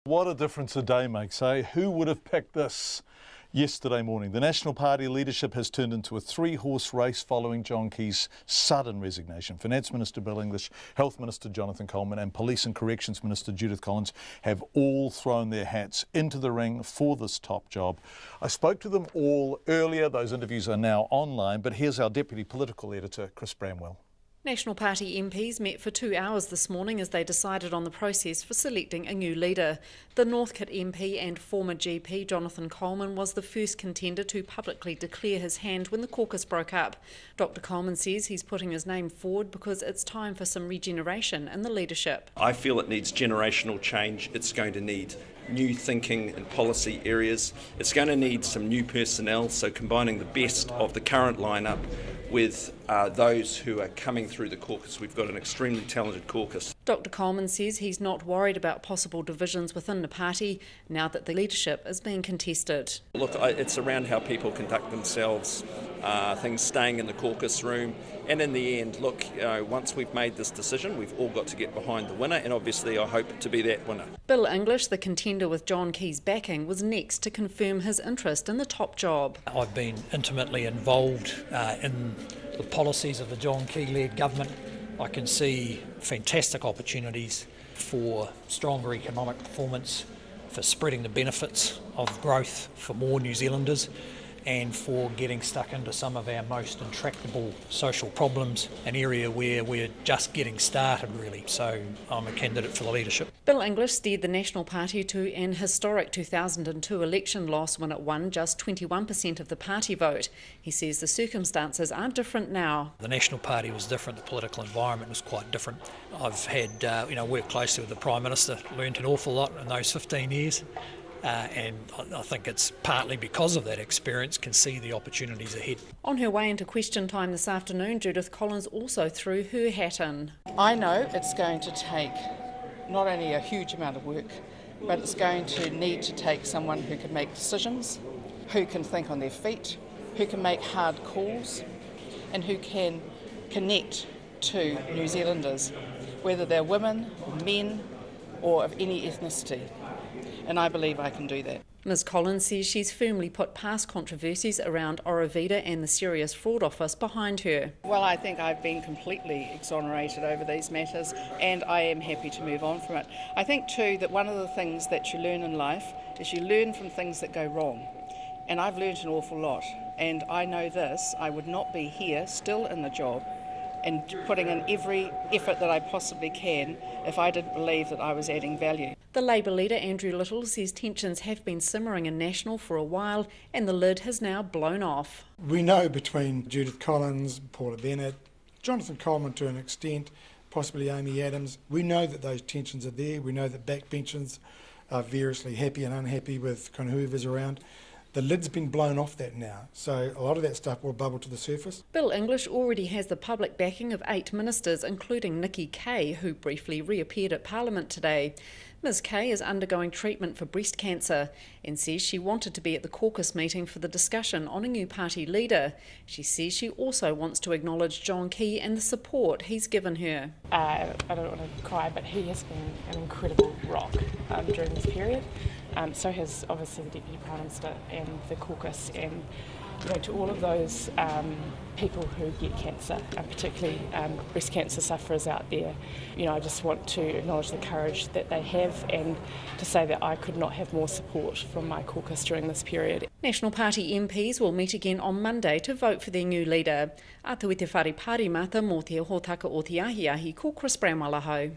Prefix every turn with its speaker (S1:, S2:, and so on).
S1: What a difference a day makes, eh? Who would have picked this yesterday morning? The National Party leadership has turned into a three-horse race following John Key's sudden resignation. Finance Minister Bill English, Health Minister Jonathan Coleman and Police and Corrections Minister Judith Collins have all thrown their hats into the ring for this top job. I spoke to them all earlier. Those interviews are now online, but here's our Deputy Political Editor, Bramwell.
S2: National Party MPs met for 2 hours this morning as they decided on the process for selecting a new leader. The Northcote MP and former GP Jonathan Coleman was the first contender to publicly declare his hand when the caucus broke up. Dr Coleman says he's putting his name forward because it's time for some regeneration in the leadership.
S3: I feel it needs generational change. It's going to need new thinking in policy areas. It's going to need some new personnel, so combining the best of the current lineup with those who are coming through the caucus. We've got an extremely talented caucus.
S2: Dr Coleman says he's not worried about possible divisions within the party now that the leadership is being contested.
S3: Look, it's around how people conduct themselves, things staying in the caucus room, and in the end, look, once we've made this decision, we've all got to get behind the winner, and obviously I hope to be that winner.
S2: Bill English, the contender with John Key's backing, was next to confirm his interest in the top job.
S4: I've been intimately involved in the policies of the John Key-led government. I can see fantastic opportunities for stronger economic performance, for spreading the benefits of growth for more New Zealanders, and for getting stuck into some of our most intractable social problems, an area where we're just getting started really. So I'm a candidate for the leadership.
S2: Bill English steered the National Party to an historic 2002 election loss when it won just 21% of the party vote. He says the circumstances are different now.
S4: The National Party was different, the political environment was quite different. I've had, worked closely with the Prime Minister, learned an awful lot in those 15 years. And I think it's partly because of that experience can see the opportunities ahead.
S2: On her way into question time this afternoon, Judith Collins also threw her hat in.
S5: I know it's going to take not only a huge amount of work, but it's going to need to take someone who can make decisions, who can think on their feet, who can make hard calls, and who can connect to New Zealanders, whether they're women, men, or of any ethnicity. And I believe I can do that.
S2: Ms Collins says she's firmly put past controversies around Orovida and the Serious Fraud Office behind her.
S5: Well, I think I've been completely exonerated over these matters and I am happy to move on from it. I think too that one of the things that you learn in life is you learn from things that go wrong. And I've learned an awful lot. And I know this, I would not be here still in the job and putting in every effort that I possibly can if I didn't believe that I was adding value.
S2: The Labour leader Andrew Little says tensions have been simmering in National for a while and the lid has now blown off.
S6: We know between Judith Collins, Paula Bennett, Jonathan Coleman to an extent, possibly Amy Adams, we know that those tensions are there. We know that backbenchers are variously happy and unhappy with kind of whoever's around. The lid's been blown off that now, so a lot of that stuff will bubble to the surface.
S2: Bill English already has the public backing of 8 ministers, including Nikki Kay, who briefly reappeared at Parliament today. Ms Kay is undergoing treatment for breast cancer and says she wanted to be at the caucus meeting for the discussion on a new party leader. She says she also wants to acknowledge John Key and the support he's given her.
S7: I don't want to cry, but he has been an incredible rock during this period. So has obviously the Deputy Prime Minister and the caucus, and to all of those people who get cancer, particularly breast cancer sufferers out there, I just want to acknowledge the courage that they have and to say that I could not have more support from my caucus during this period.
S2: National Party MPs will meet again on Monday to vote for their new leader. Atu i te whare pārimata mō te hōtaka o te ahiahi ko Bramwell ahau.